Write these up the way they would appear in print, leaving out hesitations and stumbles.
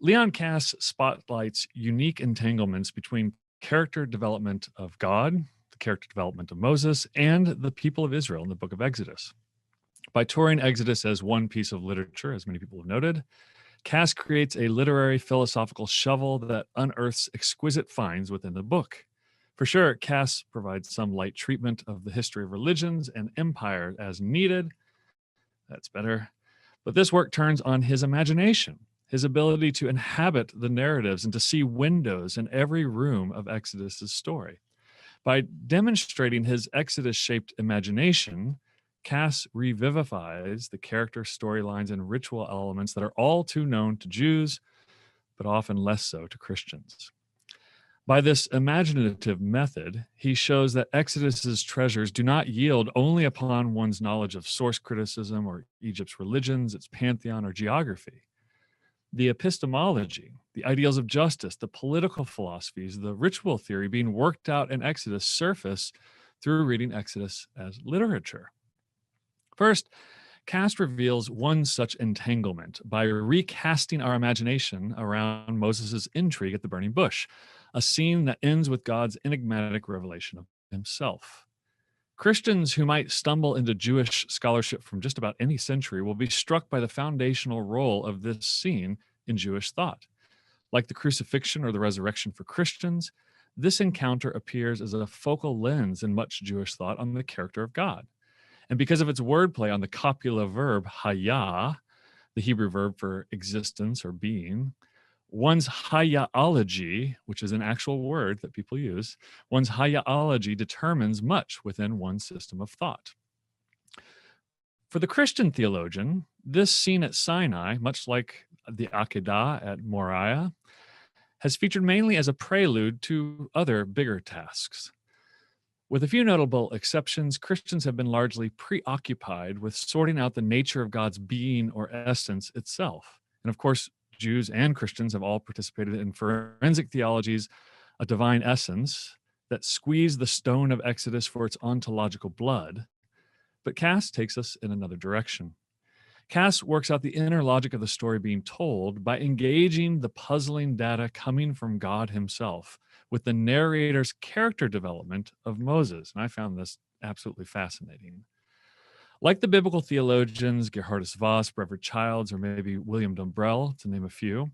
Leon Kass spotlights unique entanglements between character development of God, the character development of Moses, and the people of Israel in the book of Exodus. By touring Exodus as one piece of literature, as many people have noted, Kass creates a literary philosophical shovel that unearths exquisite finds within the book. For sure, Kass provides some light treatment of the history of religions and empire as needed. That's better. But this work turns on his imagination, his ability to inhabit the narratives and to see windows in every room of Exodus's story. By demonstrating his Exodus-shaped imagination, Kass revivifies the character storylines and ritual elements that are all too known to Jews, but often less so to Christians. By this imaginative method, he shows that Exodus's treasures do not yield only upon one's knowledge of source criticism or Egypt's religions, its pantheon, or geography. The epistemology, the ideals of justice, the political philosophies, the ritual theory being worked out in Exodus surface through reading Exodus as literature. First, Kass reveals one such entanglement by recasting our imagination around Moses' intrigue at the burning bush, a scene that ends with God's enigmatic revelation of himself. Christians who might stumble into Jewish scholarship from just about any century will be struck by the foundational role of this scene in Jewish thought. Like the crucifixion or the resurrection for Christians, this encounter appears as a focal lens in much Jewish thought on the character of God. And because of its wordplay on the copula verb hayah, the Hebrew verb for existence or being, one's Hayah-ology, which is an actual word that people use, one's Hayah-ology determines much within one's system of thought. For the Christian theologian, this scene at Sinai, much like the Akedah at Moriah, has featured mainly as a prelude to other bigger tasks. With a few notable exceptions, Christians have been largely preoccupied with sorting out the nature of God's being or essence itself. And of course, Jews and Christians have all participated in forensic theologies, a divine essence that squeeze the stone of Exodus for its ontological blood. But Kass takes us in another direction. Kass works out the inner logic of the story being told by engaging the puzzling data coming from God himself with the narrator's character development of Moses. And I found this absolutely fascinating. Like the biblical theologians Gerhardus Voss, Brevard Childs, or maybe William Dumbrell, to name a few,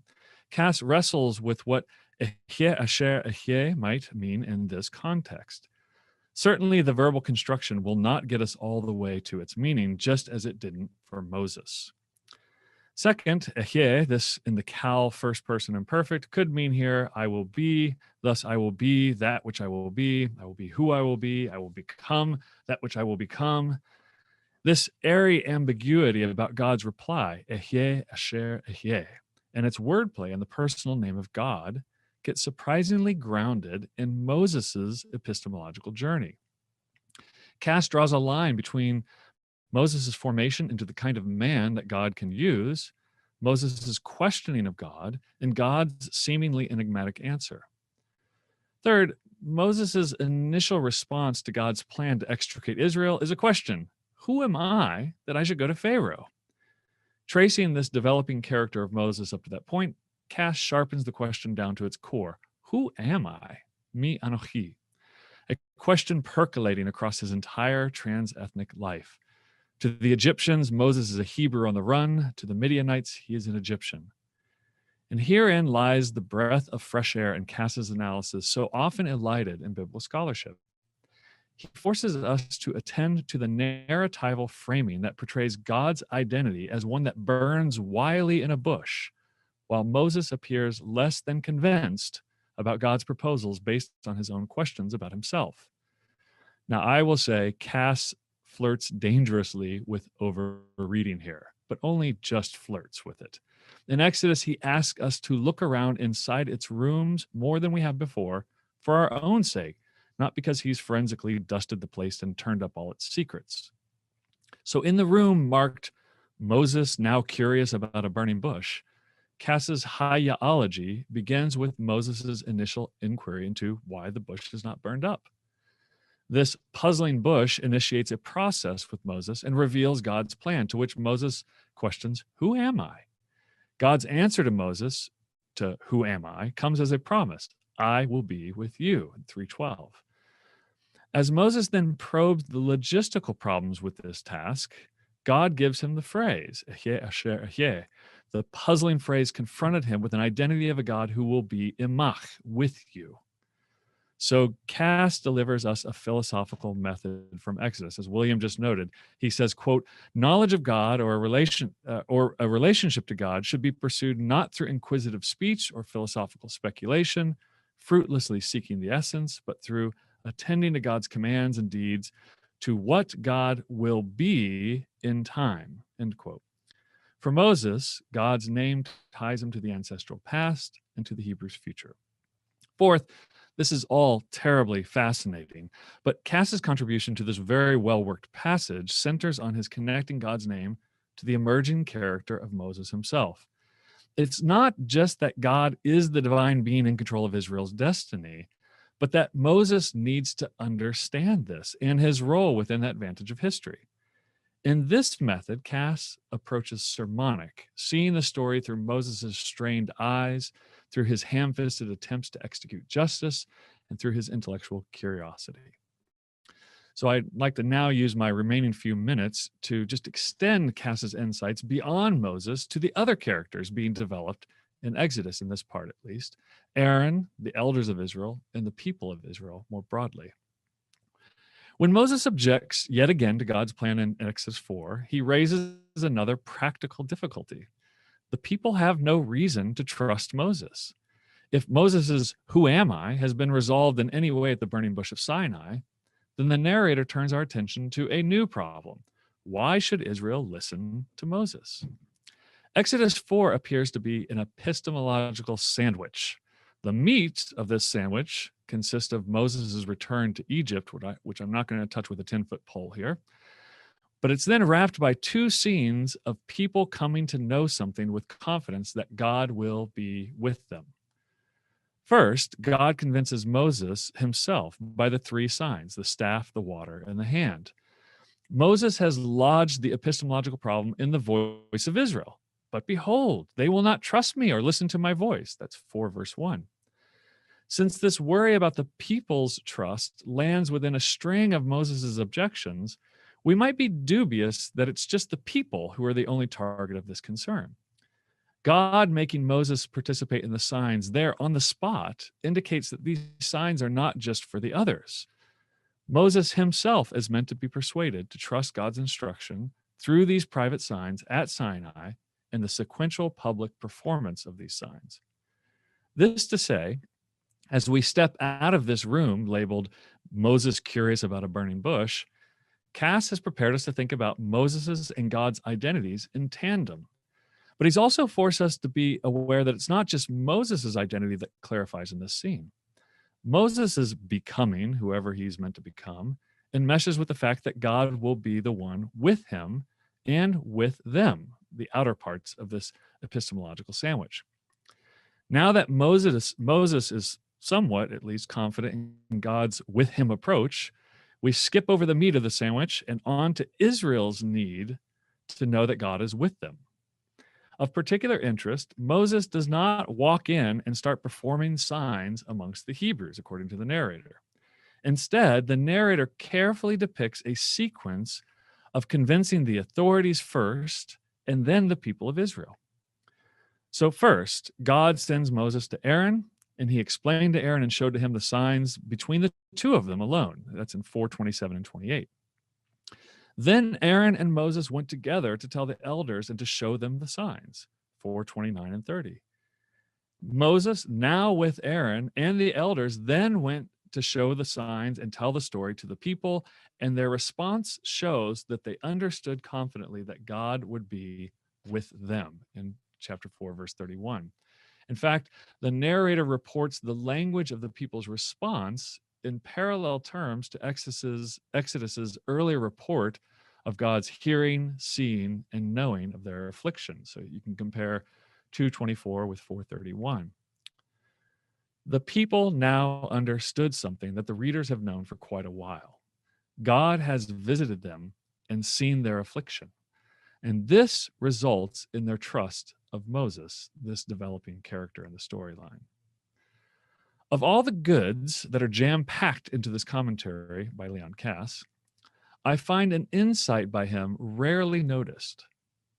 Kass wrestles with what Ehyeh asher ehyeh might mean in this context. Certainly, the verbal construction will not get us all the way to its meaning, just as it didn't for Moses. Second, ehyeh, this in the Cal first person imperfect, could mean here, I will be, thus I will be that which I will be who I will become that which I will become. This airy ambiguity about God's reply, Ehyeh asher ehyeh, and its wordplay in the personal name of God gets surprisingly grounded in Moses's epistemological journey. Kass draws a line between Moses' formation into the kind of man that God can use, Moses' questioning of God, and God's seemingly enigmatic answer. Third, Moses' initial response to God's plan to extricate Israel is a question: who am I that I should go to Pharaoh? Tracing this developing character of Moses up to that point, Kass sharpens the question down to its core. Who am I? Mi anochi. A question percolating across his entire trans-ethnic life. To the Egyptians, Moses is a Hebrew on the run. To the Midianites, he is an Egyptian. And herein lies the breath of fresh air in Kass's analysis, so often elided in biblical scholarship. He forces us to attend to the narratival framing that portrays God's identity as one that burns wily in a bush, while Moses appears less than convinced about God's proposals based on his own questions about himself. Now, I will say Kass flirts dangerously with overreading here, but only just flirts with it. In Exodus, he asks us to look around inside its rooms more than we have before for our own sake, not because he's forensically dusted the place and turned up all its secrets. So in the room marked Moses now curious about a burning bush, Kass's Hayah-ology begins with Moses' initial inquiry into why the bush is not burned up. This puzzling bush initiates a process with Moses and reveals God's plan, to which Moses questions, who am I? God's answer to Moses to who am I comes as a promise. I will be with you in 3:12. As Moses then probes the logistical problems with this task, God gives him the phrase, "Ehyeh asher ehyeh." The puzzling phrase confronted him with an identity of a God who will be imach, with you. So Kass delivers us a philosophical method from Exodus. As William just noted, he says, quote, knowledge of God or a relationship to God should be pursued not through inquisitive speech or philosophical speculation, fruitlessly seeking the essence, but through attending to God's commands and deeds to what God will be in time, end quote. For Moses, God's name ties him to the ancestral past and to the Hebrews' future. Fourth, this is all terribly fascinating, but Kass's contribution to this very well-worked passage centers on his connecting God's name to the emerging character of Moses himself. It's not just that God is the divine being in control of Israel's destiny, but that Moses needs to understand this and his role within that vantage of history. In this method, Kass approaches sermonic, seeing the story through Moses' strained eyes, through his ham-fisted attempts to execute justice, and through his intellectual curiosity. So I'd like to now use my remaining few minutes to just extend Kass's insights beyond Moses to the other characters being developed in Exodus, in this part at least, Aaron, the elders of Israel, and the people of Israel more broadly. When Moses objects yet again to God's plan in Exodus 4, he raises another practical difficulty. The people have no reason to trust Moses. If Moses's "who am I" has been resolved in any way at the burning bush of Sinai, then the narrator turns our attention to a new problem. Why should Israel listen to Moses? Exodus 4 appears to be an epistemological sandwich. The meat of this sandwich consists of Moses' return to Egypt, which I'm not going to touch with a 10-foot pole here. But it's then wrapped by two scenes of people coming to know something with confidence that God will be with them. First, God convinces Moses himself by the three signs, the staff, the water, and the hand. Moses has lodged the epistemological problem in the voice of Israel. But behold, they will not trust me or listen to my voice. That's 4 verse 1. Since this worry about the people's trust lands within a string of Moses' objections, we might be dubious that it's just the people who are the only target of this concern. God making Moses participate in the signs there on the spot indicates that these signs are not just for the others. Moses himself is meant to be persuaded to trust God's instruction through these private signs at Sinai and the sequential public performance of these signs. This to say, as we step out of this room labeled Moses curious about a burning bush, Kass has prepared us to think about Moses's and God's identities in tandem. But he's also forced us to be aware that it's not just Moses's identity that clarifies in this scene. Moses is becoming whoever he's meant to become and meshes with the fact that God will be the one with him and with them, the outer parts of this epistemological sandwich. Now that Moses is somewhat, at least, confident in God's with him approach, we skip over the meat of the sandwich and on to Israel's need to know that God is with them. Of particular interest, Moses does not walk in and start performing signs amongst the Hebrews, according to the narrator. Instead, the narrator carefully depicts a sequence of convincing the authorities first and then the people of Israel. So first, God sends Moses to Aaron, and he explained to Aaron and showed to him the signs between the two of them alone. That's in 4:27 and 28. Then Aaron and Moses went together to tell the elders and to show them the signs, 4:29 and 30. Moses, now with Aaron and the elders, then went to show the signs and tell the story to the people, and their response shows that they understood confidently that God would be with them in chapter 4, verse 31. In fact, the narrator reports the language of the people's response in parallel terms to Exodus's earlier report of God's hearing, seeing, and knowing of their affliction. So you can compare 2:24 with 4:31. The people now understood something that the readers have known for quite a while. God has visited them and seen their affliction. And this results in their trust of Moses, this developing character in the storyline. Of all the goods that are jam-packed into this commentary by Leon Kass, I find an insight by him rarely noticed.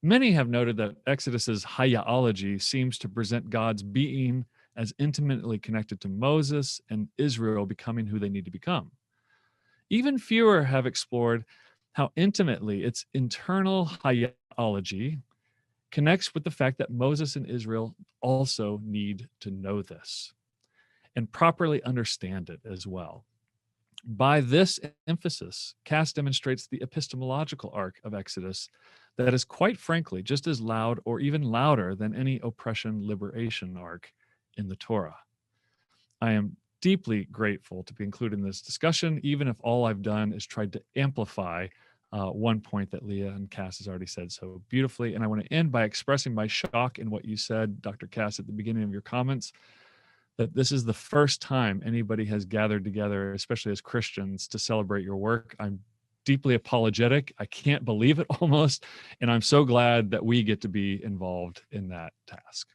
Many have noted that Exodus's Hayah-ology seems to present God's being as intimately connected to Moses and Israel becoming who they need to become. Even fewer have explored how intimately its internal Hayah-ology connects with the fact that Moses and Israel also need to know this and properly understand it as well. By this emphasis, Kass demonstrates the epistemological arc of Exodus that is quite frankly just as loud or even louder than any oppression liberation arc in the Torah. I am deeply grateful to be included in this discussion, even if all I've done is tried to amplify one point that Leon Kass has already said so beautifully. And I want to end by expressing my shock in what you said, Dr. Kass, at the beginning of your comments, that this is the first time anybody has gathered together, especially as Christians, to celebrate your work. I'm deeply apologetic. I can't believe it almost. And I'm so glad that we get to be involved in that task.